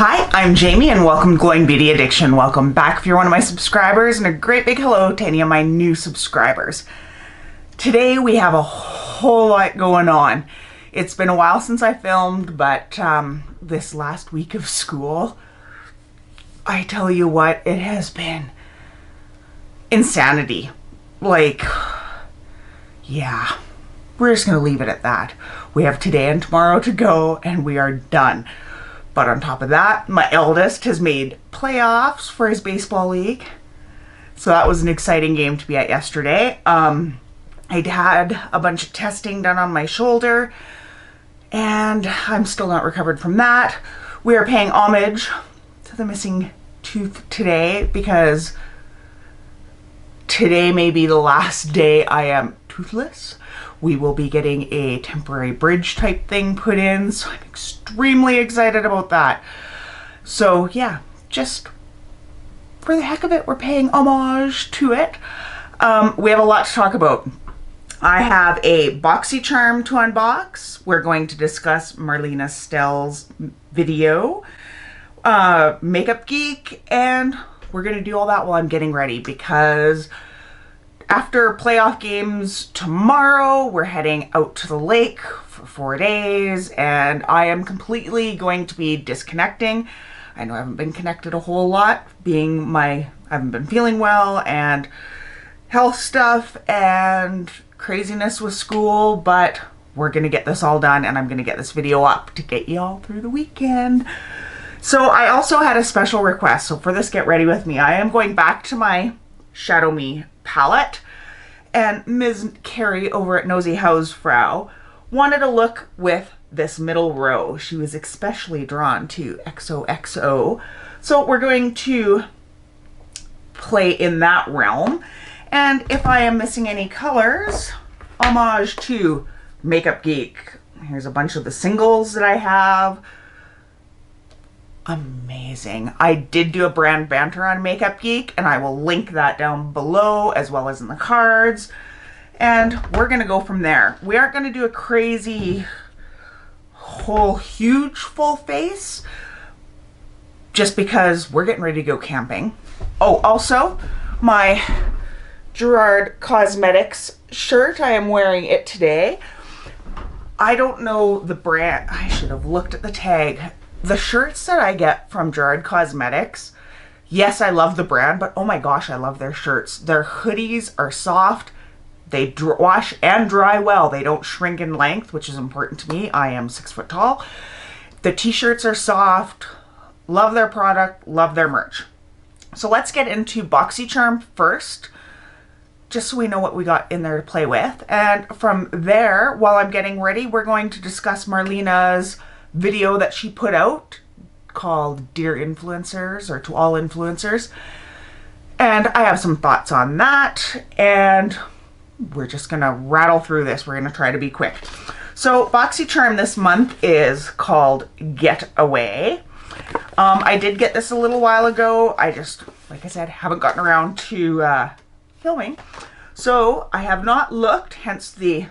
Hi, I'm Jamie and welcome to Glowing Beauty Addiction. Welcome back if you're one of my subscribers, and a great big hello to any of my new subscribers. Today we have a whole lot going on. It's been a while since I filmed, but this last week of school, I tell you what, it has been insanity. Like, yeah, we're just gonna leave it at that. We have today and tomorrow to go and we are done. But on top of that, my eldest has made playoffs for his baseball league. So that was an exciting game to be at yesterday. I had a bunch of testing done on my shoulder and I'm still not recovered from that. We are paying homage to the missing tooth today because today may be the last day I am toothless. We will be getting a temporary bridge type thing put in, so I'm extremely excited about that. So yeah, just for the heck of it, we're paying homage to it. We have a lot to talk about. I have a BoxyCharm to unbox. We're going to discuss Marlena Stell's video, Makeup Geek, and we're going to do all that while I'm getting ready because after playoff games tomorrow, we're heading out to the lake for 4 days, and I am completely going to be disconnecting. I know I haven't been connected a whole lot, I haven't been feeling well, and health stuff, and craziness with school, but we're gonna get this all done, and I'm gonna get this video up to get you all through the weekend. So I also had a special request, so for this Get Ready With Me, I am going back to my Shadow Me palette, and Ms. Carrie over at Nosy Hausfrau wanted to look with this middle row. She was especially drawn to XOXO, so we're going to play in that realm. And if I am missing any colors, homage to Makeup Geek. Here's a bunch of the singles that I have. Amazing. I did do a brand banter on Makeup Geek, and I will link that down below as well as in the cards. And we're gonna go from there. We aren't gonna do a crazy whole huge full face just because we're getting ready to go camping. Oh, also my Gerard Cosmetics shirt, I am wearing it today. I don't know the brand. I should have looked at the tag. The shirts that I get from Gerard Cosmetics, yes, I love the brand, but oh my gosh, I love their shirts. Their hoodies are soft. They wash and dry well. They don't shrink in length, which is important to me. I am 6 foot tall. The t-shirts are soft. Love their product, love their merch. So let's get into BoxyCharm first, just so we know what we got in there to play with. And from there, while I'm getting ready, we're going to discuss Marlena's video that she put out called Dear Influencers, or To All Influencers. And I have some thoughts on that, and we're just gonna rattle through this. We're gonna try to be quick. So BoxyCharm this month is called Get Away. I did get this a little while ago. I just, like I said, haven't gotten around to filming. So I have not looked, hence the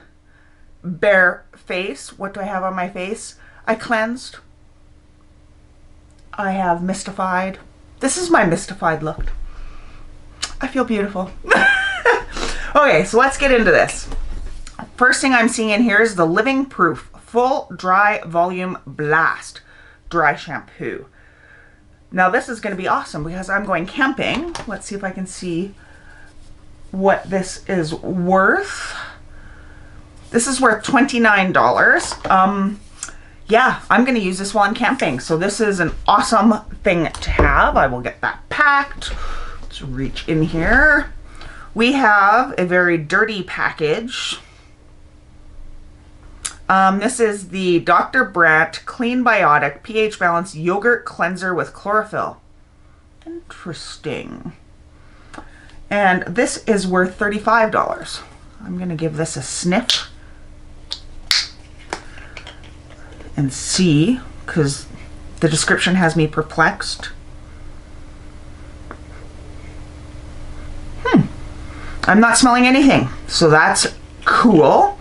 bare face. What do I have on my face? I cleansed. I have mystified. This is my mystified look. I feel beautiful. Okay, so let's get into this. First thing I'm seeing in here is the Living Proof Full Dry Volume Blast Dry Shampoo. Now this is going to be awesome because I'm going camping. Let's see if I can see what this is worth. This is worth $29. Yeah, I'm going to use this while I'm camping. So this is an awesome thing to have. I will get that packed. Let's reach in here. We have a very dirty package. This is the Dr. Brandt Clean Biotic pH Balanced Yogurt Cleanser with Chlorophyll. Interesting. And this is worth $35. I'm going to give this a sniff and see, because the description has me perplexed. I'm not smelling anything, so that's cool.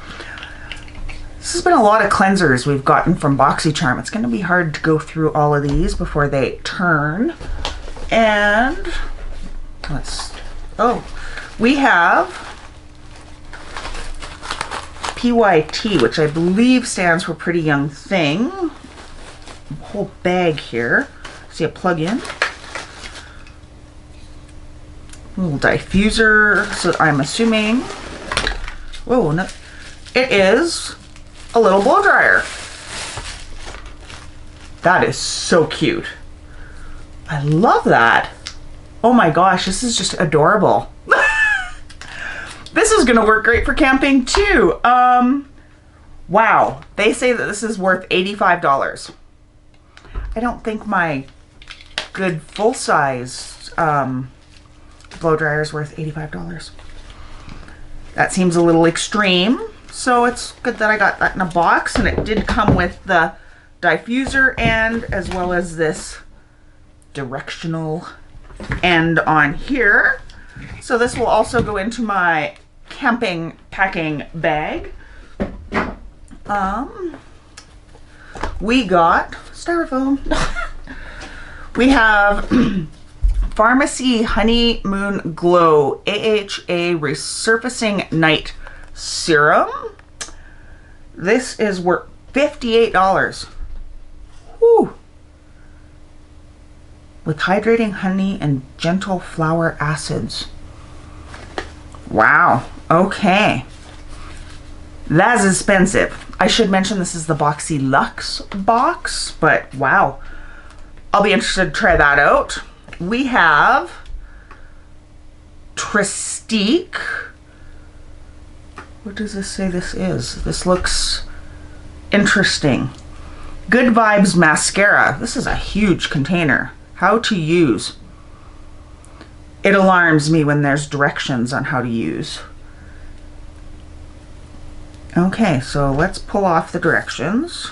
This has been a lot of cleansers we've gotten from BoxyCharm. It's going to be hard to go through all of these before they turn. And we have PYT, which I believe stands for Pretty Young Thing. A whole bag here. See a plug-in. A little diffuser, so I'm assuming, whoa, no, it is a little blow dryer. That is so cute. I love that. Oh my gosh, this is just adorable. This is gonna work great for camping too. Wow, they say that this is worth $85. I don't think my good full-size blow dryer is worth $85. That seems a little extreme. So it's good that I got that in a box, and it did come with the diffuser and as well as this directional end on here. So this will also go into my camping packing bag. We got styrofoam. We have Pharmacy Honeymoon Glow AHA Resurfacing Night Serum. This is worth $58. Whew. With hydrating honey and gentle flower acids. Wow. Okay. That's expensive. I should mention this is the Boxy Luxe box, but wow. I'll be interested to try that out. We have Tristique. What does this say this is? This looks interesting. Good Vibes Mascara. This is a huge container. How to use. It alarms me when there's directions on how to use. Okay, so let's pull off the directions.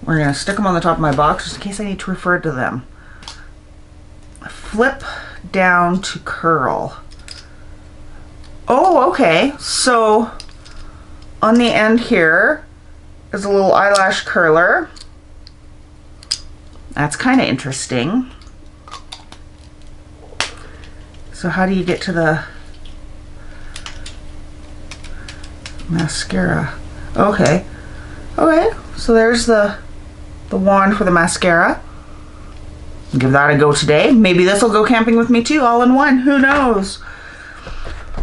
We're going to stick them on the top of my box just in case I need to refer to them. Flip down to curl. Oh, okay. So on the end here is a little eyelash curler. That's kind of interesting. So how do you get to the mascara? Okay. Okay, so there's the wand for the mascara. Give that a go today. Maybe this will go camping with me too, all in one. Who knows?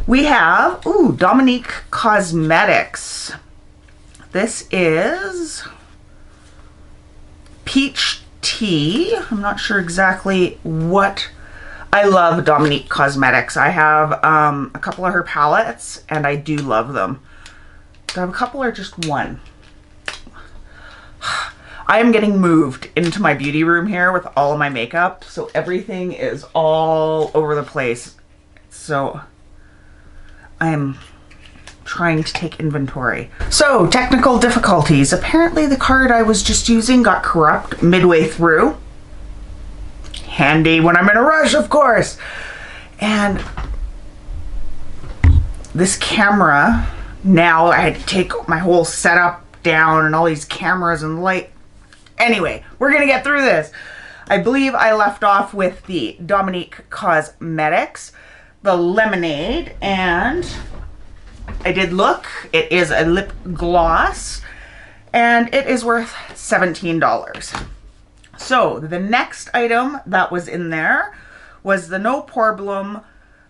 We have, Dominique Cosmetics. This is peach tea. I'm not sure exactly what. I love Dominique Cosmetics. I have a couple of her palettes and I do love them. Do I have a couple or just one? I am getting moved into my beauty room here with all of my makeup, so everything is all over the place. So I am trying to take inventory. So, technical difficulties. Apparently the card I was just using got corrupt midway through. Handy when I'm in a rush, of course. And this camera, now I had to take my whole setup down and all these cameras and light. Anyway, we're gonna get through this. I believe I left off with the Dominique Cosmetics, the lemonade, and I did look. It is a lip gloss, and it is worth $17. So the next item that was in there was the No Problem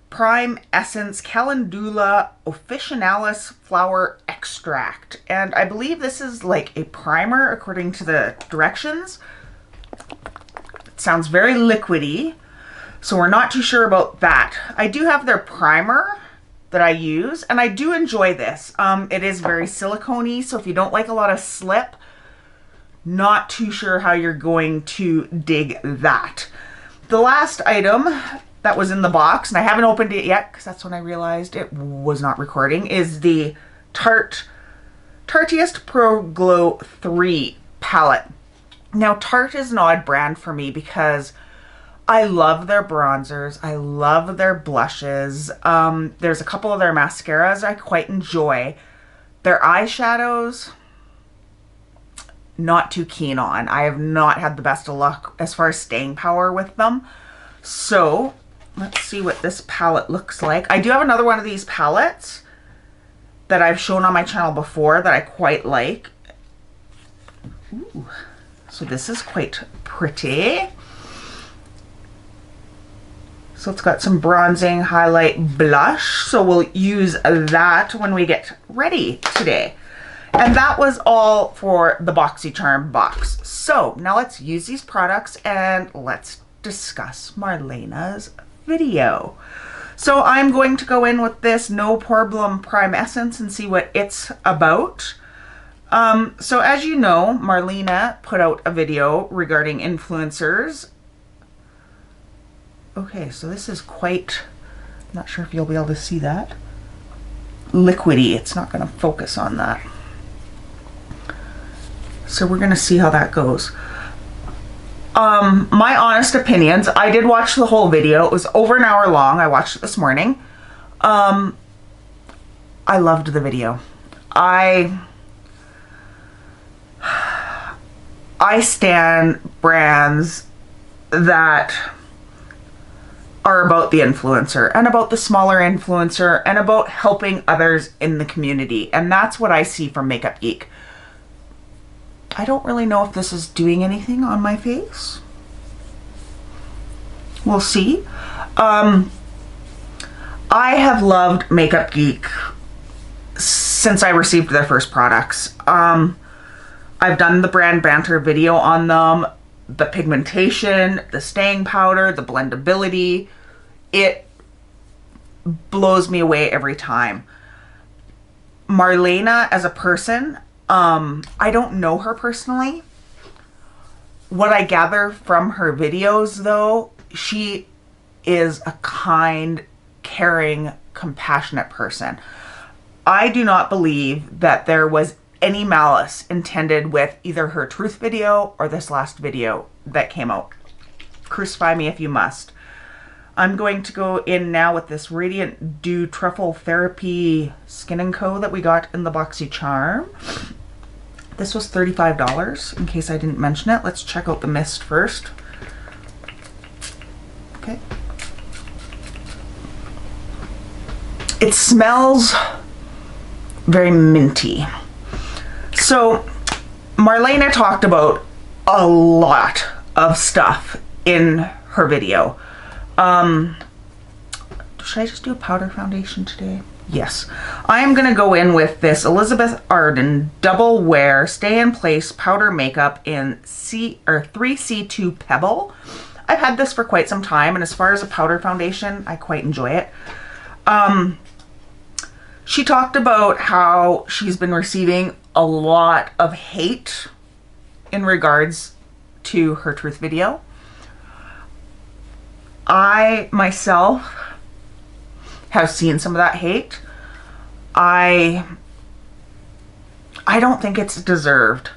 Prime Essence Calendula Officinalis Flower Extract. And I believe this is like a primer according to the directions. It sounds very liquidy, so we're not too sure about that. I do have their primer that I use, and I do enjoy this. It is very silicone-y, so if you don't like a lot of slip, not too sure how you're going to dig that. The last item that was in the box, and I haven't opened it yet because that's when I realized it was not recording, is the Tarteist Pro Glow 3 palette. Now, Tarte is an odd brand for me because I love their bronzers. I love their blushes. There's a couple of their mascaras I quite enjoy. Their eyeshadows, not too keen on. I have not had the best of luck as far as staying power with them. So let's see what this palette looks like. I do have another one of these palettes that I've shown on my channel before that I quite like. Ooh, so this is quite pretty. So it's got some bronzing, highlight, blush. So we'll use that when we get ready today. And that was all for the BoxyCharm box. So now let's use these products and let's discuss Marlena's video. So I'm going to go in with this No Problem Prime Essence and see what it's about. So as you know, Marlena put out a video regarding influencers. Okay, so this is quite, I'm not sure if you'll be able to see that. Liquidy, it's not going to focus on that. So we're going to see how that goes. My honest opinions, I did watch the whole video. It was over an hour long. I watched it this morning. I loved the video. I stan brands that are about the influencer and about the smaller influencer and about helping others in the community. And that's what I see from Makeup Geek. I don't really know if this is doing anything on my face. We'll see. I have loved Makeup Geek since I received their first products. I've done the brand banter video on them, the pigmentation, the staying powder, the blendability. It blows me away every time. Marlena as a person, I don't know her personally. What I gather from her videos though, she is a kind, caring, compassionate person. I do not believe that there was any malice intended with either her truth video or this last video that came out. Crucify me if you must. I'm going to go in now with this Radiant Dew Truffle Therapy Skin & Co. that we got in the BoxyCharm. This was $35, in case I didn't mention it. Let's check out the mist first. Okay. It smells very minty. So Marlena talked about a lot of stuff in her video. Should I just do a powder foundation today? Yes. I am going to go in with this Elizabeth Arden Double Wear Stay in Place Powder Makeup in 3C2 Pebble. I've had this for quite some time, and as far as a powder foundation, I quite enjoy it. She talked about how she's been receiving a lot of hate in regards to her truth video. I myself have seen some of that hate. I don't think it's deserved.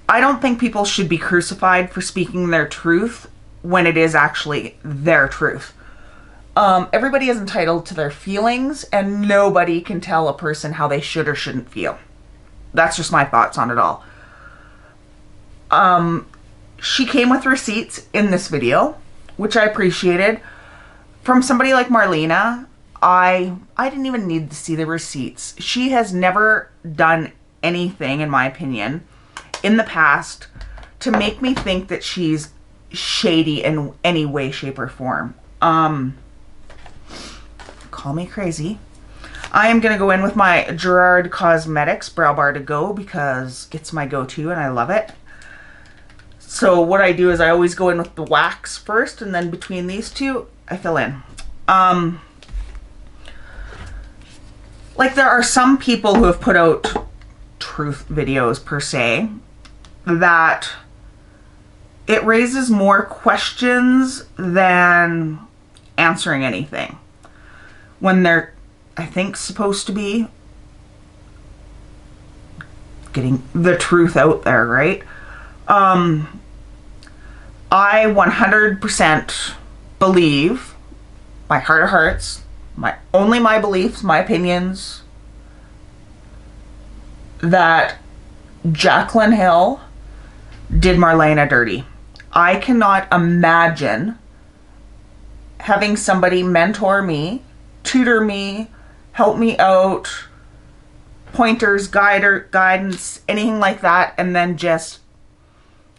I don't think people should be crucified for speaking their truth when it is actually their truth. Everybody is entitled to their feelings, and nobody can tell a person how they should or shouldn't feel. That's just my thoughts on it all. She came with receipts in this video, which I appreciated. From somebody like Marlena, I didn't even need to see the receipts. She has never done anything, in my opinion, in the past to make me think that she's shady in any way, shape, or form. Call me crazy. I am going to go in with my Gerard Cosmetics Brow Bar to Go because it's my go-to and I love it. So what I do is I always go in with the wax first, and then between these two, I fill in. Like, there are some people who have put out truth videos per se that it raises more questions than answering anything when they're, I think, supposed to be getting the truth out there, right? I 100% believe, my heart of hearts, my beliefs, my opinions, that Jaclyn Hill did Marlena dirty. I cannot imagine having somebody mentor me, tutor me, help me out, pointers, guidance, anything like that, and then just,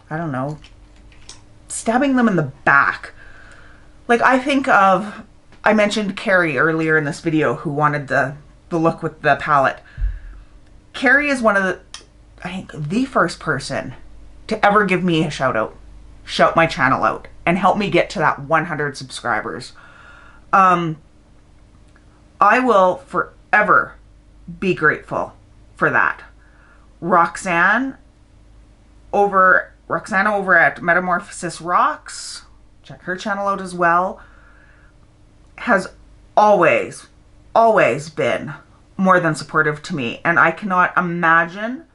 I don't know, stabbing them in the back. Like, I think of, I mentioned Carrie earlier in this video who wanted the look with the palette. Carrie is one of the, I think, the first person to ever give me a shout out, shout my channel out, and help me get to that 100 subscribers. I will forever be grateful for that. Roxanne over at Metamorphosis Rocks, check her channel out as well, has always been more than supportive to me, and I cannot imagine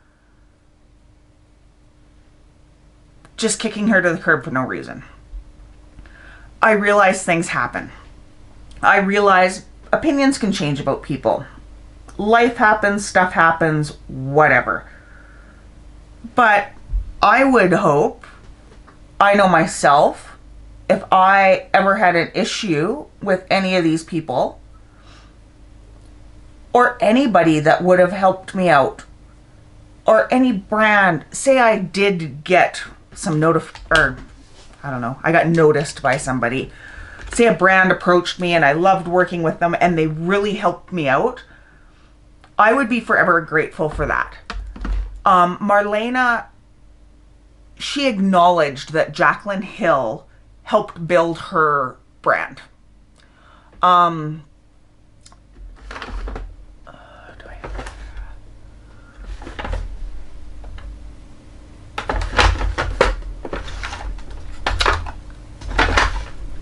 just kicking her to the curb for no reason. I realize things happen. I realize opinions can change about people. Life happens, stuff happens, whatever. But I would hope, I know myself, if I ever had an issue with any of these people, or anybody that would have helped me out, or any brand, say I did get some I got noticed by somebody. Say a brand approached me and I loved working with them and they really helped me out. I would be forever grateful for that. Marlena, she acknowledged that Jaclyn Hill helped build her brand.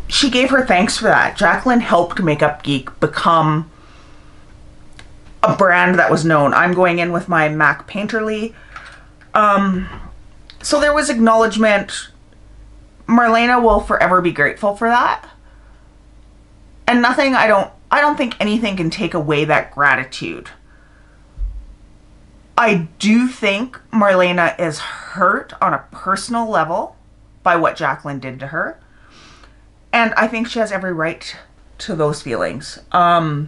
She gave her thanks for that. Jaclyn helped Makeup Geek become a brand that was known. I'm going in with my MAC Painterly. So there was acknowledgement. Marlena will forever be grateful for that. And nothing, I don't think anything can take away that gratitude. I do think Marlena is hurt on a personal level by what Jaclyn did to her. And I think she has every right to those feelings. I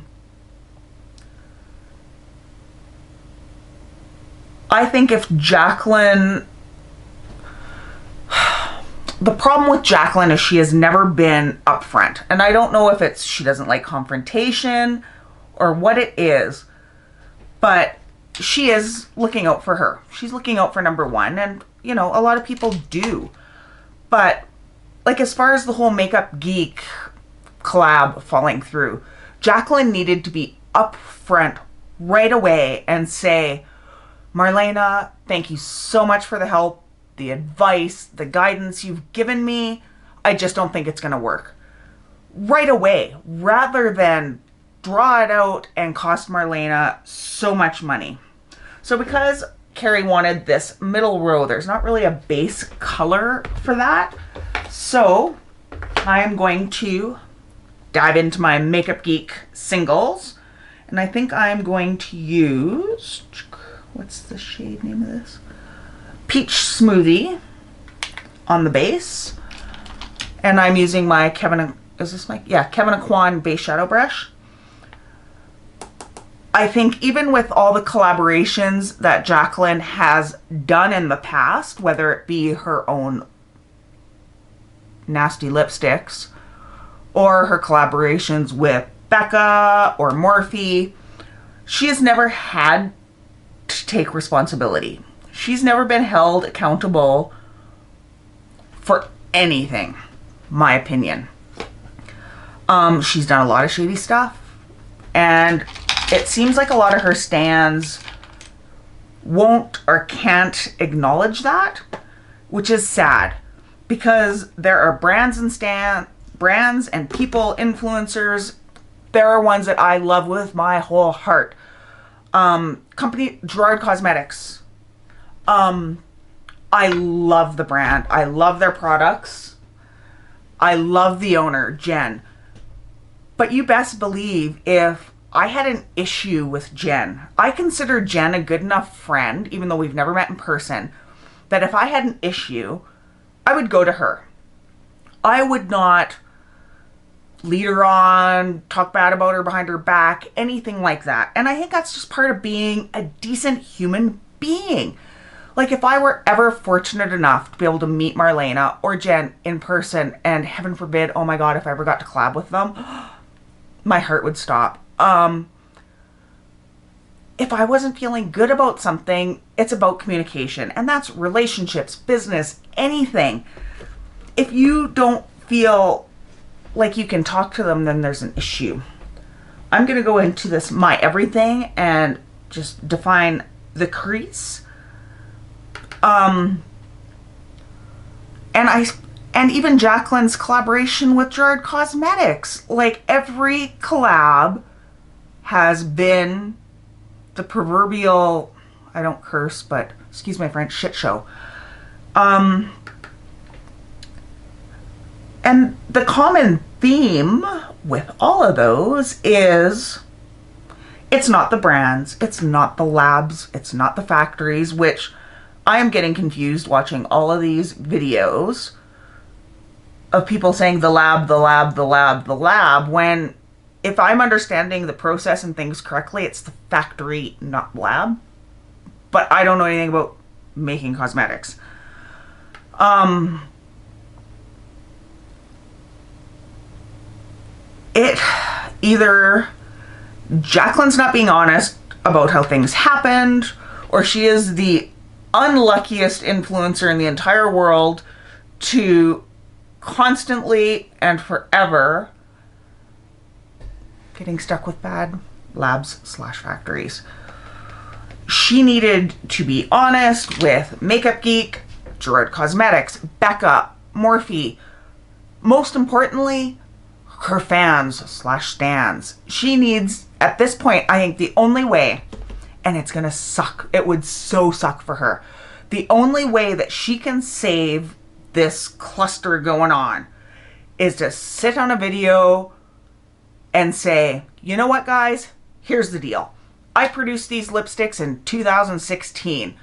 think if Jaclyn... The problem with Jaclyn is she has never been upfront. And I don't know if it's she doesn't like confrontation or what it is. But she is looking out for her. She's looking out for number one. And, you know, a lot of people do. But... like, as far as the whole Makeup Geek collab falling through, Jaclyn needed to be upfront right away and say, Marlena, thank you so much for the help, the advice, the guidance you've given me. I just don't think it's going to work. Right away, rather than draw it out and cost Marlena so much money. So because Carrie wanted this middle row, there's not really a base color for that. So I am going to dive into my Makeup Geek singles, and I think I'm going to use, what's the shade name of this? Peach Smoothie on the base, and I'm using my Kevin Aquan base shadow brush. I think even with all the collaborations that Jaclyn has done in the past, whether it be her own nasty lipsticks or her collaborations with Becca or Morphe, she has never had to take responsibility. She's never been held accountable for anything, my opinion. She's done a lot of shady stuff, and it seems like a lot of her stans won't or can't acknowledge that, which is sad. Because there are brands and people, influencers. There are ones that I love with my whole heart. Company Gerard Cosmetics. I love the brand. I love their products. I love the owner, Jen. But you best believe if I had an issue with Jen. I consider Jen a good enough friend, even though we've never met in person, that if I had an issue, I would go to her. I would not lead her on, talk bad about her behind her back, anything like that. And I think that's just part of being a decent human being. Like, if I were ever fortunate enough to be able to meet Marlena or Jen in person, and heaven forbid, oh my God, if I ever got to collab with them, my heart would stop. If I wasn't feeling good about something, it's about communication. And that's relationships, business, anything. If you don't feel like you can talk to them, then there's an issue. I'm going to go into this my everything and just define the crease. And even Jaclyn's collaboration with Gerard Cosmetics. Like, every collab has been the proverbial, I don't curse, but excuse my French, shit show. And the common theme with all of those is it's not the brands, it's not the labs, it's not the factories, which I am getting confused watching all of these videos of people saying the lab, the lab, the lab, the lab, when if I'm understanding the process and things correctly, it's the factory, not lab. But I don't know anything about making cosmetics. Either Jaclyn's not being honest about how things happened, or she is the unluckiest influencer in the entire world to constantly and forever getting stuck with bad labs / factories. She needed to be honest with Makeup Geek, Gerard Cosmetics, Becca, Morphe, most importantly, her fans / stans. She needs, at this point, I think the only way, and it's gonna suck, it would so suck for her, the only way that she can save this cluster going on is to sit on a video and say, you know what, guys, here's the deal. I produced these lipsticks in 2016.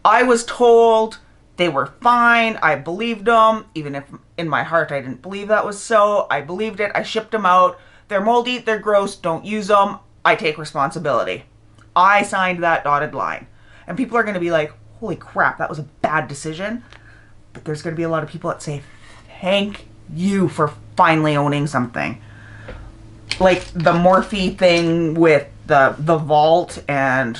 I was told they were fine. I believed them, even if in my heart I didn't believe that was so. I believed it. I shipped them out. They're moldy, they're gross, don't use them. I take responsibility. I signed that dotted line. And people are going to be like, holy crap, that was a bad decision. But there's going to be a lot of people that say, thank you for finally owning something. Like the Morphe thing with the vault, and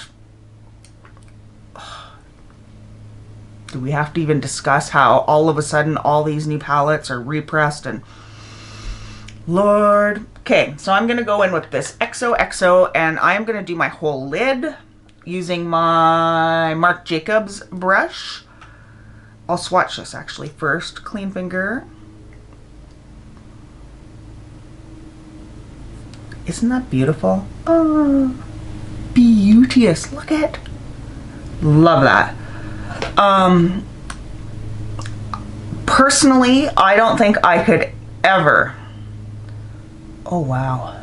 do we have to even discuss how all of a sudden all these new palettes are repressed and Lord. Okay, so I'm going to go in with this XOXO and I'm going to do my whole lid using my Marc Jacobs brush. I'll swatch this actually first. Clean finger. Isn't that beautiful? Oh, beauteous. Look at. Love that. Personally, I don't think I could ever. Oh, wow.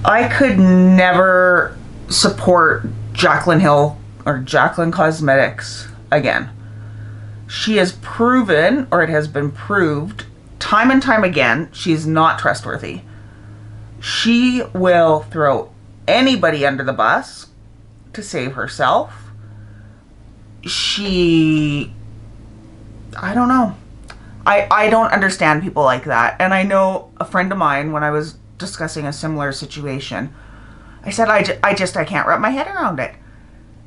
I could never support Jaclyn Hill or Jaclyn Cosmetics again. She has proven, or it has been proved, time and time again, she's not trustworthy. She will throw anybody under the bus to save herself. I don't know. I don't understand people like that. And I know a friend of mine, when I was discussing a similar situation, I said, I can't wrap my head around it.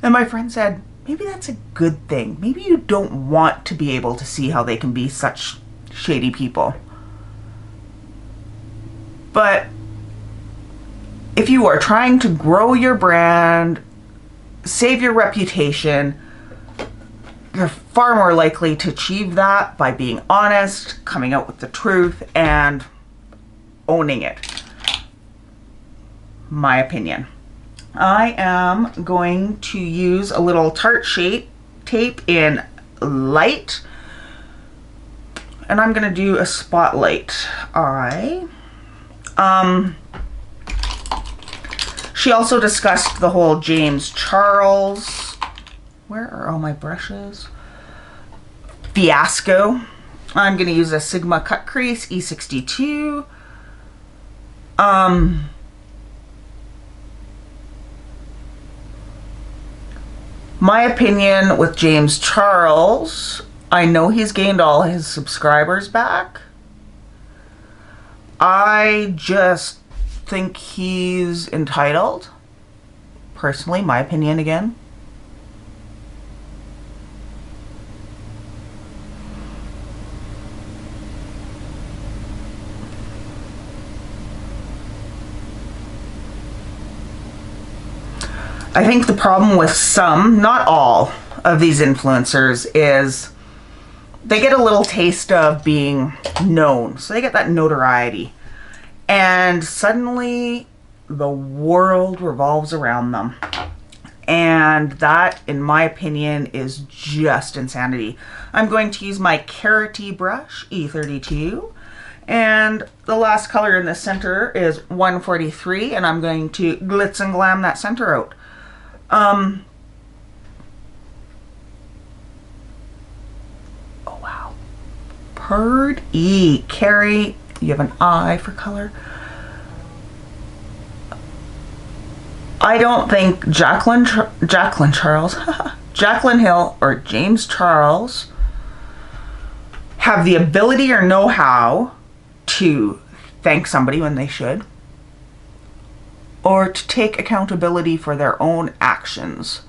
And my friend said, maybe that's a good thing. Maybe you don't want to be able to see how they can be such shady people. But if you are trying to grow your brand, save your reputation, you're far more likely to achieve that by being honest, coming out with the truth, and owning it. My opinion. I am going to use a little Tarte Shape tape in light, and I'm going to do a spotlight. I She also discussed the whole James Charles, where are all my brushes? Fiasco. I'm going to use a Sigma cut crease E62. My opinion with James Charles, I know he's gained all his subscribers back. I just think he's entitled. Personally, my opinion again. I think the problem with some, not all, of these influencers is they get a little taste of being known. So they get that notoriety. And suddenly the world revolves around them. And that, in my opinion, is just insanity. I'm going to use my Carroty brush, E32. And the last color in the center is 143. And I'm going to glitz and glam that center out. Oh wow. Purdy. Carrie, you have an eye for color. I don't think Jaclyn Charles, Jaclyn Hill or James Charles have the ability or know-how to thank somebody when they should, or to take accountability for their own actions.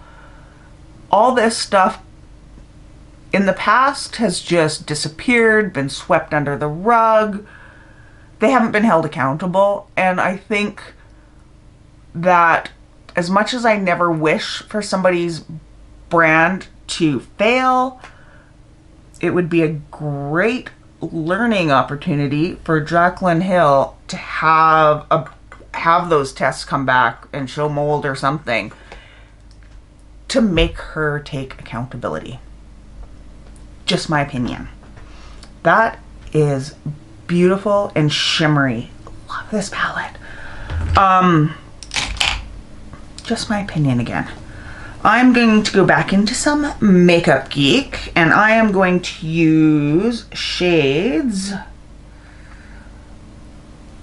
All this stuff in the past has just disappeared, been swept under the rug. They haven't been held accountable. And I think that as much as I never wish for somebody's brand to fail, it would be a great learning opportunity for Jaclyn Hill to have those tests come back and show mold or something to make her take accountability. Just my opinion. That is beautiful and shimmery. Love this palette. Just my opinion again. I'm going to go back into some Makeup Geek, and I am going to use shades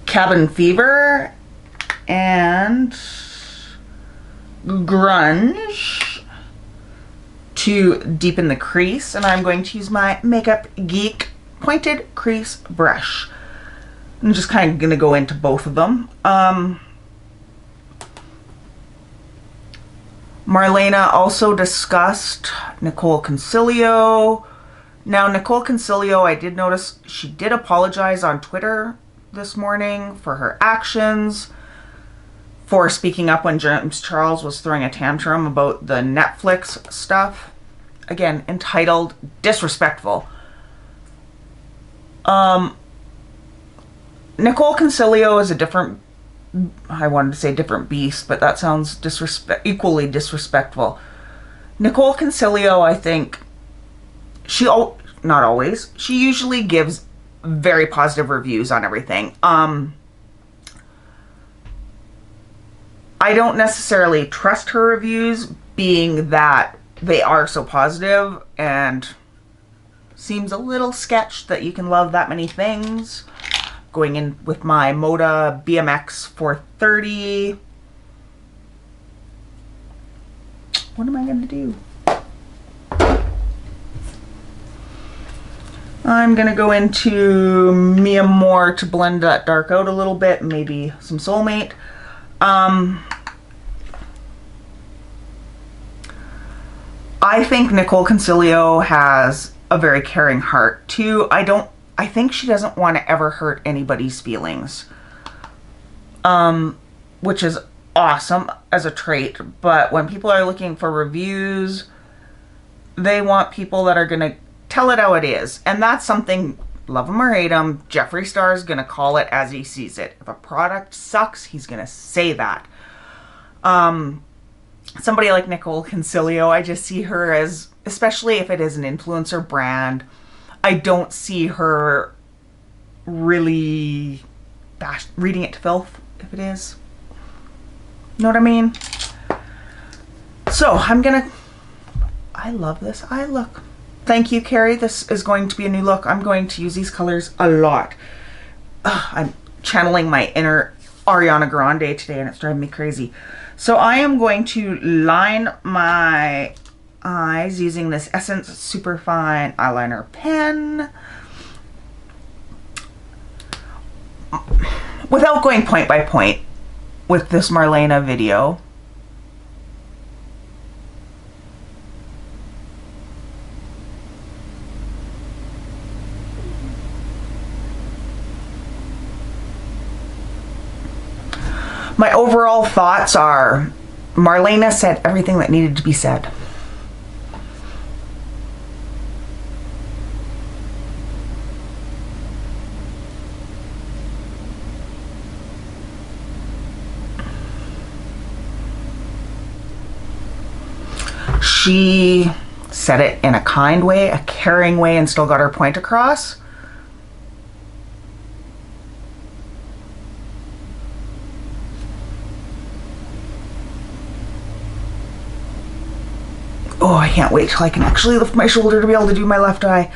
Cabin Fever and Grunge to deepen the crease, and I'm going to use my Makeup Geek pointed crease brush. I'm just kind of going to go into both of them. Marlena also discussed Nicole Concilio. Now, Nicole Concilio, I did notice she did apologize on Twitter this morning for her actions, for speaking up when James Charles was throwing a tantrum about the Netflix stuff. Again, entitled, disrespectful. Nicole Concilio is a different, I wanted to say different beast, but that sounds equally disrespectful. Nicole Concilio, I think, not always, she usually gives very positive reviews on everything. I don't necessarily trust her reviews, being that they are so positive, and seems a little sketch that you can love that many things. Going in with my Moda BMX 430. What am I going to do? I'm going to go into Mia Moore to blend that dark out a little bit, maybe some Soulmate. I think Nicole Concilio has a very caring heart too. I think she doesn't want to ever hurt anybody's feelings, which is awesome as a trait. But when people are looking for reviews, they want people that are going to tell it how it is. And that's something, love him or hate him, Jeffree Star is going to call it as he sees it. If a product sucks, he's going to say that. Somebody like Nicole Concilio, I just see her as, especially if it is an influencer brand, I don't see her really reading it to filth, if it is. You know what I mean? So I love this eye look. Thank you, Carrie. This is going to be a new look. I'm going to use these colors a lot. I'm channeling my inner Ariana Grande today and it's driving me crazy. So I am going to line my eyes using this Essence Superfine eyeliner pen. Without going point by point with this Marlena video. My overall thoughts are, Marlena said everything that needed to be said. She said it in a kind way, a caring way, and still got her point across. Oh, I can't wait till I can actually lift my shoulder to be able to do my left eye.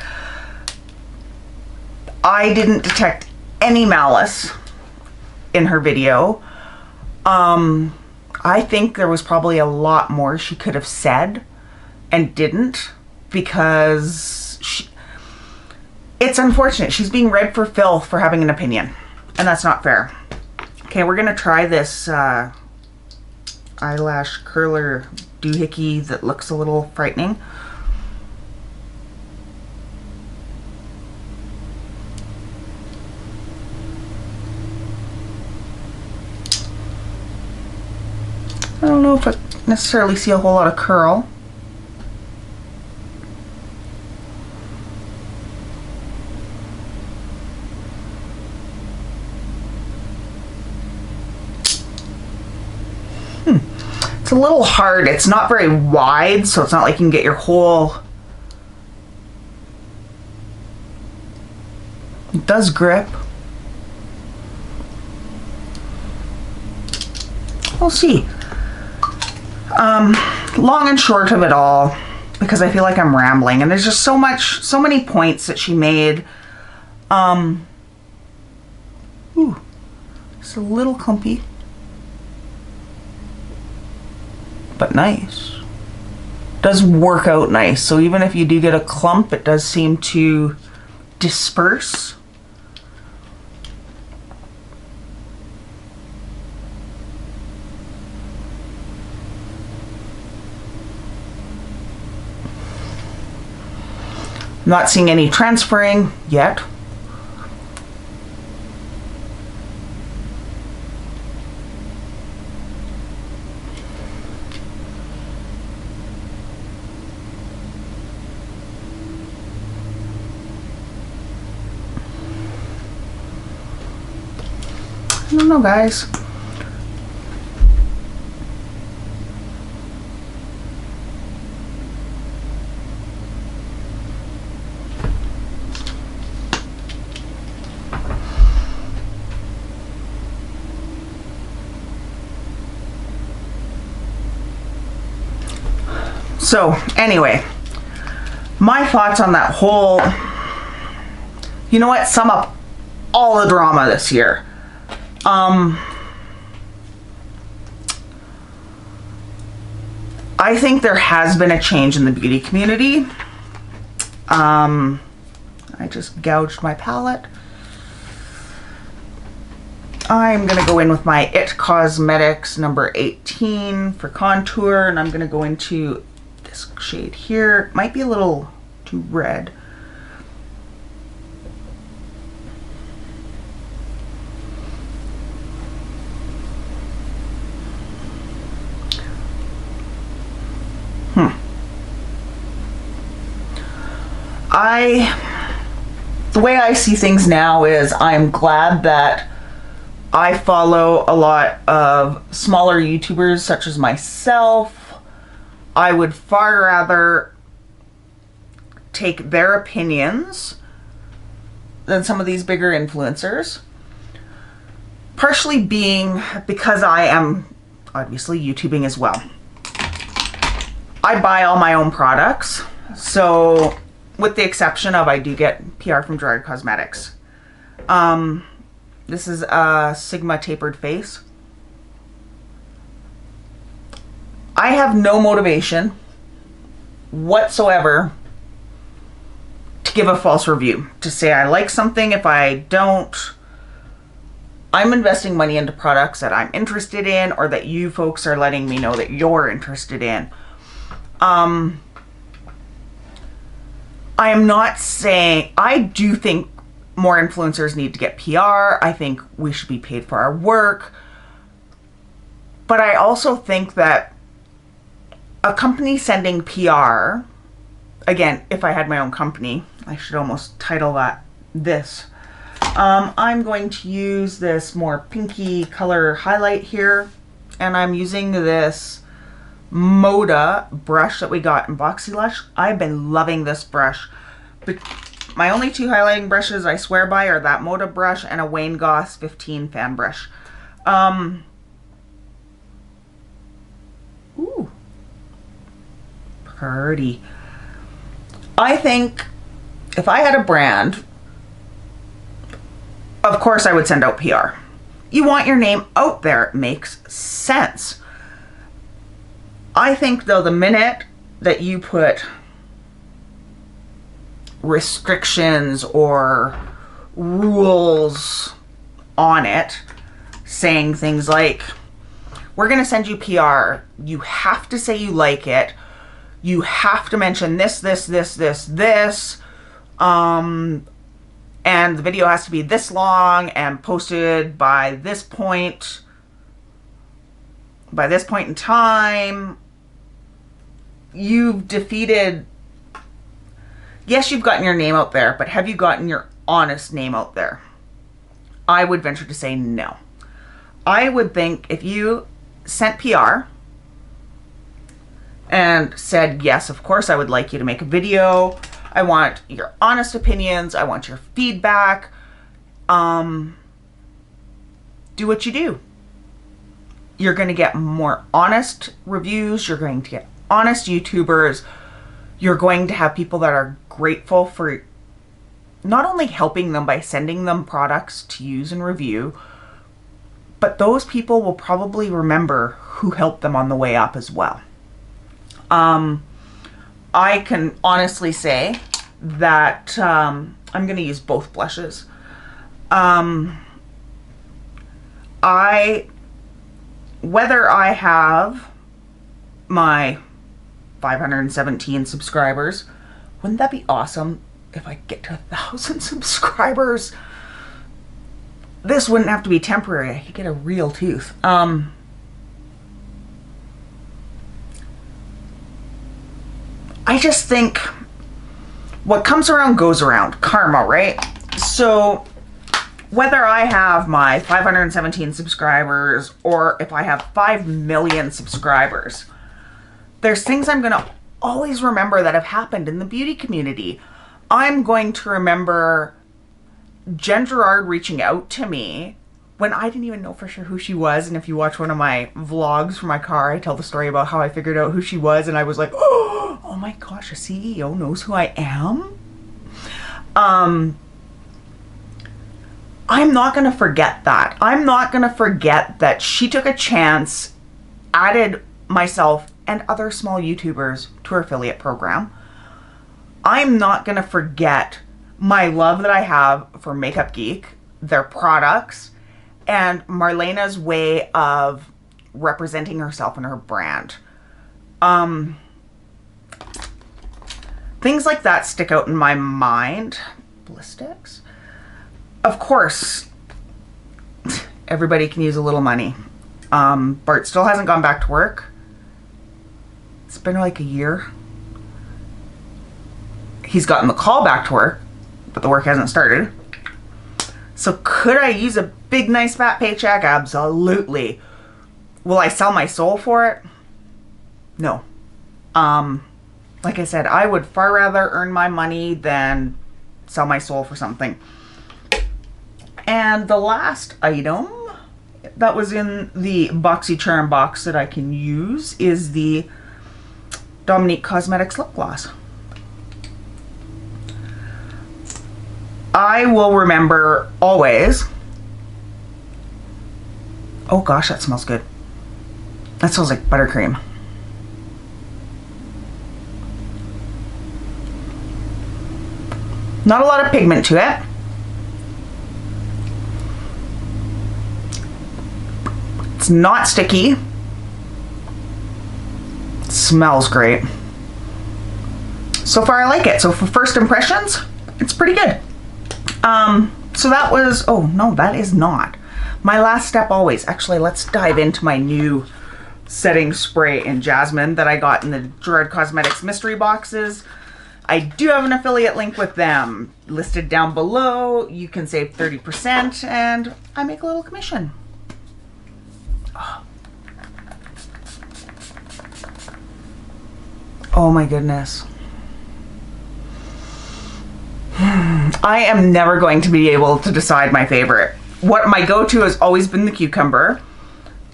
I didn't detect any malice in her video. I think there was probably a lot more she could have said and didn't, because it's unfortunate. She's being read for filth for having an opinion, and that's not fair. Okay, we're gonna try this eyelash curler doohickey that looks a little frightening. I don't know if I necessarily see a whole lot of curl. It's a little hard. It's not very wide, so it's not like you can get your whole... It does grip. We'll see. Long and short of it all, because I feel like I'm rambling, and there's just so many points that she made. Ooh, it's a little clumpy, but nice. Does work out nice. So even if you do get a clump, it does seem to disperse. I'm not seeing any transferring yet. I don't know, guys. So anyway, my thoughts on that whole, you know what, sum up all the drama this year. I think there has been a change in the beauty community. I just gouged my palette. I'm gonna go in with my IT Cosmetics number 18 for contour, and I'm gonna go into this shade here. Might be a little too red. The way I see things now is I'm glad that I follow a lot of smaller YouTubers such as myself. I would far rather take their opinions than some of these bigger influencers. Partially being because I am obviously YouTubing as well. I buy all my own products. So with the exception of I do get PR from Gerard Cosmetics. This is a Sigma tapered face. I have no motivation whatsoever to give a false review, to say I like something. If I don't, I'm investing money into products that I'm interested in, or that you folks are letting me know that you're interested in. I am not saying, I do think more influencers need to get PR. I think we should be paid for our work. But I also think that a company sending PR, again, if I had my own company, I should almost title that this. I'm going to use this more pinky color highlight here, and I'm using this Moda brush that we got in Boxy Lush. I've been loving this brush. But my only two highlighting brushes I swear by are that Moda brush and a Wayne Goss 15 fan brush. Ooh, pretty. I think if I had a brand, of course I would send out PR. You want your name out there. It makes sense. I think though, the minute that you put restrictions or rules on it, saying things like, we're going to send you PR, you have to say you like it, you have to mention this, and the video has to be this long and posted by this point in time, you've defeated. Yes, you've gotten your name out there, but have you gotten your honest name out there? I would venture to say no. I would think if you sent PR and said, yes, of course, I would like you to make a video. I want your honest opinions. I want your feedback. Do what you do. You're going to get more honest reviews. You're going to get honest YouTubers. You're going to have people that are grateful for not only helping them by sending them products to use and review, but those people will probably remember who helped them on the way up as well. I can honestly say that I'm going to use both blushes. Whether I have my 517 subscribers, wouldn't that be awesome if I get to 1,000 subscribers? This wouldn't have to be temporary. I could get a real tooth. I just think what comes around goes around. Karma, right? So whether I have my 517 subscribers or if I have 5 million subscribers, there's things I'm going to always remember that have happened in the beauty community. I'm going to remember Gerard reaching out to me when I didn't even know for sure who she was. And if you watch one of my vlogs from my car, I tell the story about how I figured out who she was. And I was like, oh my gosh, a CEO knows who I am? I'm not going to forget that. I'm not going to forget that she took a chance, added myself and other small YouTubers to her affiliate program. I'm not going to forget my love that I have for Makeup Geek, their products, and Marlena's way of representing herself and her brand. Things like that stick out in my mind. Ballistics? Of course, everybody can use a little money. Bart still hasn't gone back to work. It's been like a year. He's gotten the call back to work, but the work hasn't started. So could I use a big, nice, fat paycheck? Absolutely. Will I sell my soul for it? No. Like I said, I would far rather earn my money than sell my soul for something. And the last item that was in the BoxyCharm box that I can use is the Dominique Cosmetics lip gloss. I will remember always. Oh gosh, that smells good. That smells like buttercream. Not a lot of pigment to it. It's not sticky. It smells great. So far I like it. So for first impressions, it's pretty good. So that was, oh no, that is not. My last step always. Actually, let's dive into my new setting spray in Jasmine that I got in the Gerard Cosmetics mystery boxes. I do have an affiliate link with them listed down below. You can save 30% and I make a little commission. Oh my goodness. I am never going to be able to decide my favorite. What my go-to has always been the cucumber.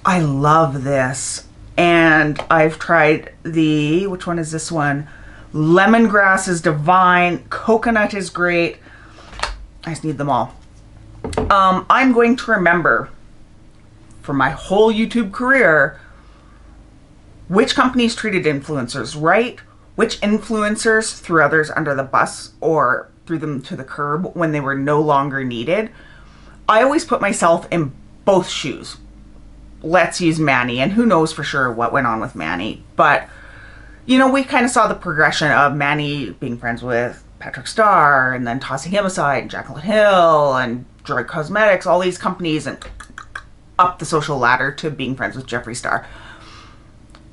I love this. And I've tried the, which one is this one? Lemongrass is divine. Coconut is great. I just need them all. I'm going to remember for my whole YouTube career which companies treated influencers right, which influencers threw others under the bus or threw them to the curb when they were no longer needed. I always put myself in both shoes. Let's use Manny, and who knows for sure what went on with Manny, but you know, we kind of saw the progression of Manny being friends with Patrick Starr and then tossing him aside, and Jaclyn Hill and Gerard Cosmetics, all these companies, and up the social ladder to being friends with Jeffree Star.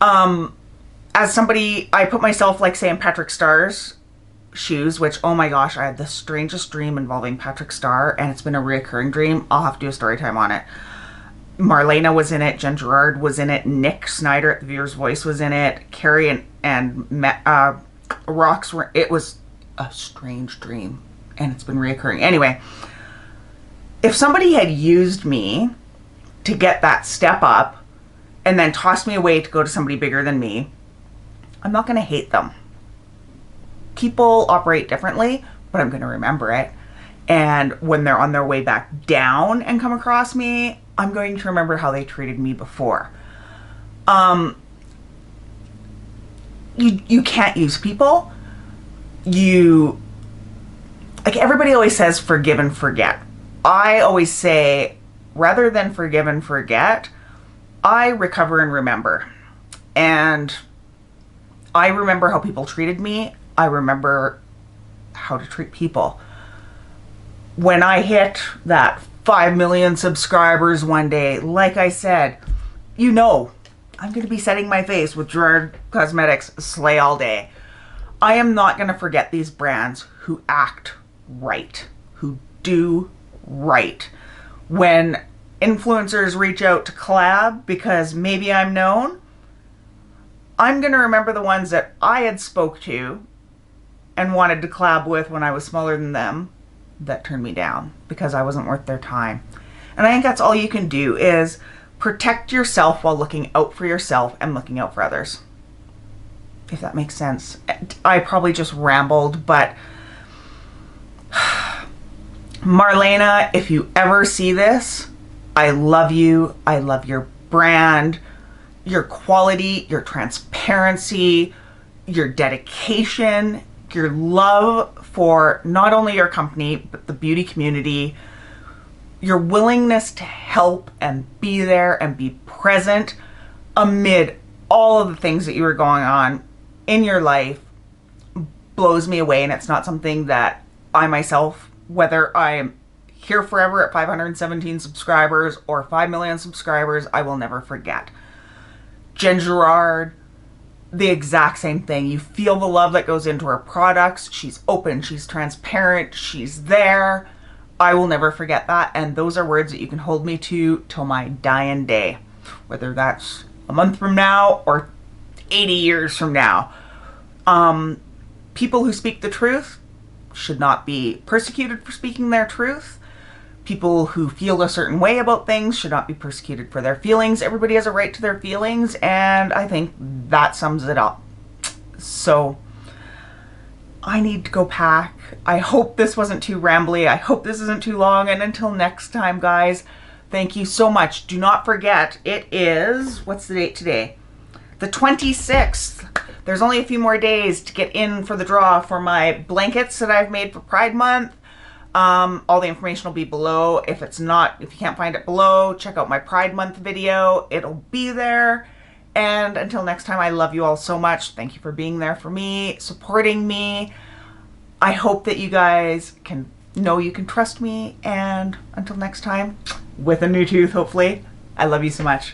As somebody, I put myself, like, say, in Patrick Starr's shoes, which, oh my gosh, I had the strangest dream involving Patrick Starr, and it's been a reoccurring dream. I'll have to do a story time on it. Marlena was in it, Jen Gerard was in it, Nick Snyder at The Viewer's Voice was in it, Carrie and Rox were, it was a strange dream, and it's been reoccurring. Anyway, if somebody had used me to get that step up and then tossed me away to go to somebody bigger than me, I'm not going to hate them. People operate differently, but I'm going to remember it. And when they're on their way back down and come across me, I'm going to remember how they treated me before. You can't use people. Like everybody always says, forgive and forget. I always say, rather than forgive and forget, I recover and remember. And I remember how people treated me. I remember how to treat people. When I hit that 5 million subscribers one day, like I said, you know, I'm going to be setting my face with Gerard Cosmetics Slay all day. I am not going to forget these brands who act right, who do right. When influencers reach out to collab because maybe I'm known, I'm going to remember the ones that I had spoke to and wanted to collab with when I was smaller than them that turned me down because I wasn't worth their time. And I think that's all you can do, is protect yourself while looking out for yourself and looking out for others. If that makes sense. I probably just rambled, but Marlena, if you ever see this, I love you. I love your brand, your quality, your transparency, your dedication, your love for not only your company, but the beauty community, your willingness to help and be there and be present amid all of the things that you are going on in your life blows me away. And it's not something that I myself, whether I am here forever at 517 subscribers or 5 million subscribers, I will never forget. Jen Gerard, the exact same thing. You feel the love that goes into her products. She's open, she's transparent, she's there. I will never forget that. And those are words that you can hold me to till my dying day, whether that's a month from now or 80 years from now. People who speak the truth should not be persecuted for speaking their truth. people who feel a certain way about things should not be persecuted for their feelings. Everybody has a right to their feelings, and I think that sums it up. So I need to go pack. I hope this wasn't too rambly. I hope this isn't too long. And until next time, guys, thank you so much. Do not forget, it is, what's the date today? The 26th. There's only a few more days to get in for the draw for my blankets that I've made for Pride Month. All the information will be below. If you can't find it below, check out my Pride Month video. It'll be there. And until next time, I love you all so much. Thank you for being there for me, supporting me. I hope that you guys can know you can trust me. And until next time, with a new tooth, hopefully, I love you so much.